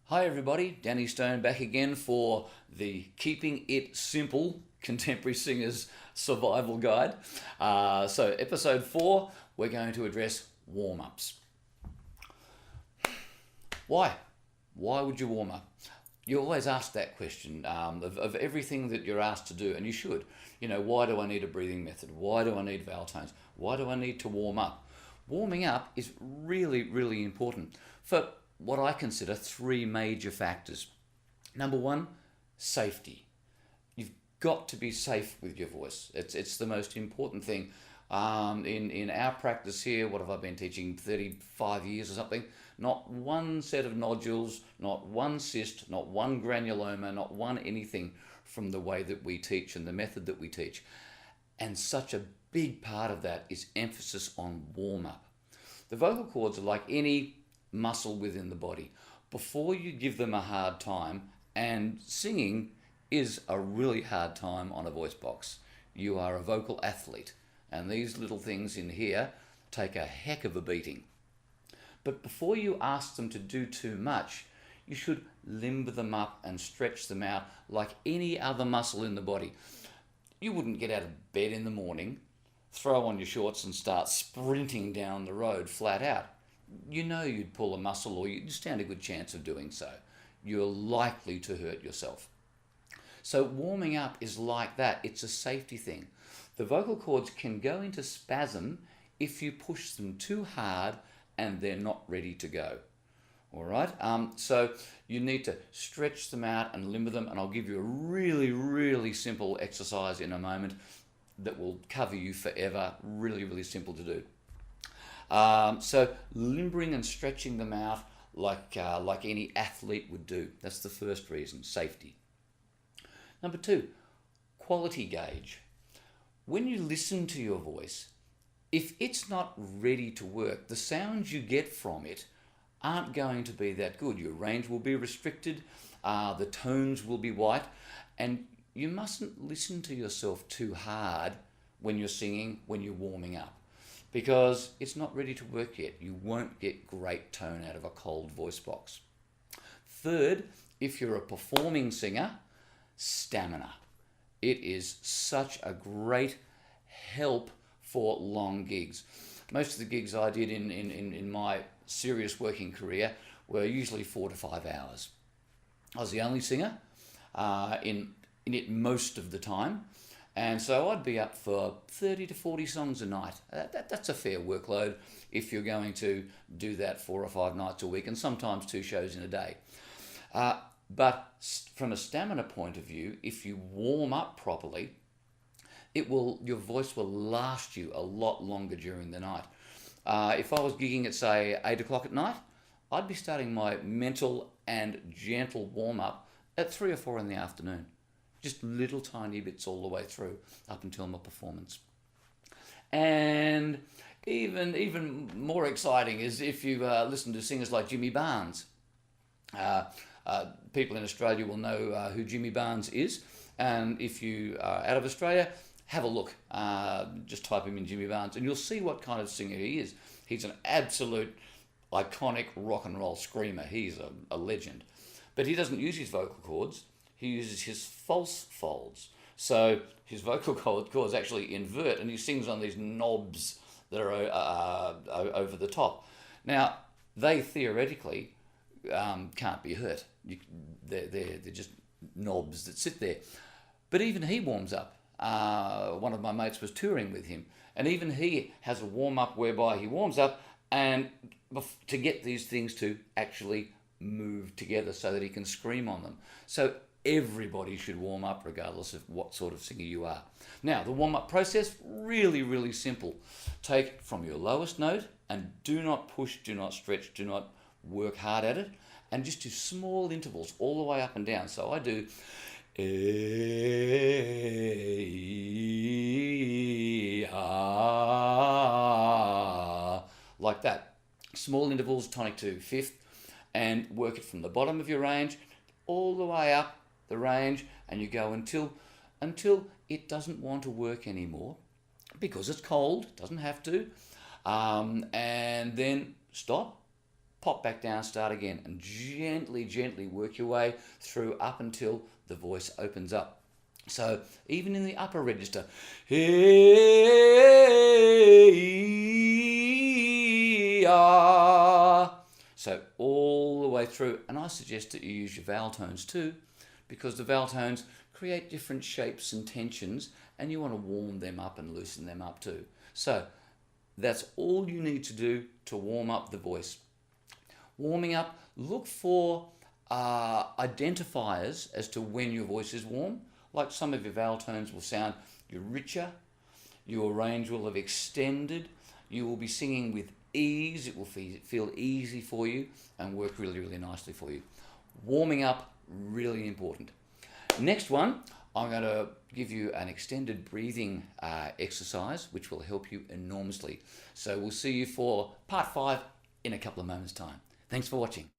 Hi everybody, Danny Stone back again for the Keeping It Simple Contemporary Singers Survival Guide. So episode 4, we're going to address warm-ups. Why? Why would you warm up? You always ask that question of everything that you're asked to do, and you should. You know, why do I need a breathing method? Why do I need vowel tones? Why do I need to warm up? Warming up is really, really important for what I consider 3 major factors. Number 1, safety. You've got to be safe with your voice. It's the most important thing. In our practice here, what have I been teaching, 35 years or something? Not one set of nodules, not one cyst, not one granuloma, not one anything from the way that we teach and the method that we teach. And such a big part of that is emphasis on warm-up. The vocal cords are like any muscle within the body. Before you give them a hard time, and singing is a really hard time on a voice box. You are a vocal athlete, and these little things in here take a heck of a beating. But before you ask them to do too much, you should limber them up and stretch them out like any other muscle in the body. You wouldn't get out of bed in the morning, throw on your shorts and start sprinting down the road flat out. You know you'd pull a muscle, or you'd stand a good chance of doing so. You're likely to hurt yourself. So warming up is like that. It's a safety thing. The vocal cords can go into spasm if you push them too hard and they're not ready to go. All right? So you need to stretch them out and limber them, and I'll give you a really, really simple exercise in a moment that will cover you forever. Really, really simple to do. So limbering and stretching them out like any athlete would do. That's the first reason, safety. Number 2, quality gauge. When you listen to your voice, if it's not ready to work, the sounds you get from it aren't going to be that good. Your range will be restricted, the tones will be white, and you mustn't listen to yourself too hard when you're singing, when you're warming up, because it's not ready to work yet. You won't get great tone out of a cold voice box. Third, if you're a performing singer, stamina. It is such a great help for long gigs. Most of the gigs I did in my serious working career were usually 4 to 5 hours. I was the only singer in it most of the time. And so I'd be up for 30 to 40 songs a night. That's a fair workload if you're going to do that 4 or 5 nights a week, and sometimes 2 shows in a day. But from a stamina point of view, if you warm up properly, your voice will last you a lot longer during the night. If I was gigging at, say, 8 o'clock at night, I'd be starting my mental and gentle warm-up at 3 or 4 in the afternoon. Just little tiny bits all the way through up until my performance. And even more exciting is if you listen to singers like Jimmy Barnes. People in Australia will know who Jimmy Barnes is, and if you are out of Australia, have a look. Just type him in, Jimmy Barnes, and you'll see what kind of singer he is. He's an absolute iconic rock and roll screamer. He's a legend. But he doesn't use his vocal cords. He uses his false folds. So his vocal cords actually invert, and he sings on these knobs that are over the top. Now, they theoretically can't be hurt. They're just knobs that sit there. But even he warms up. One of my mates was touring with him, and even he has a warm-up whereby he warms up and to get these things to actually move together so that he can scream on them. So everybody should warm up regardless of what sort of singer you are. Now, the warm-up process, really, really simple. Take from your lowest note and do not push, do not stretch, do not work hard at it, and just do small intervals all the way up and down. So I do like that. Small intervals, tonic to fifth, and work it from the bottom of your range all the way up the range, and you go until it doesn't want to work anymore because it's cold, doesn't have to, and then stop, pop back down, start again, and gently, gently work your way through up until the voice opens up. So even in the upper register, hey, ah. So all the way through, and I suggest that you use your vowel tones too, because the vowel tones create different shapes and tensions, and you want to warm them up and loosen them up too. So that's all you need to do to warm up the voice. Warming up, look for identifiers as to when your voice is warm. Like some of your vowel tones will sound richer, your range will have extended, you will be singing with ease, it will feel easy for you and work really, really nicely for you. Warming up, really important. Next one, I'm going to give you an extended breathing exercise, which will help you enormously. So we'll see you for part 5 in a couple of moments' time. Thanks for watching.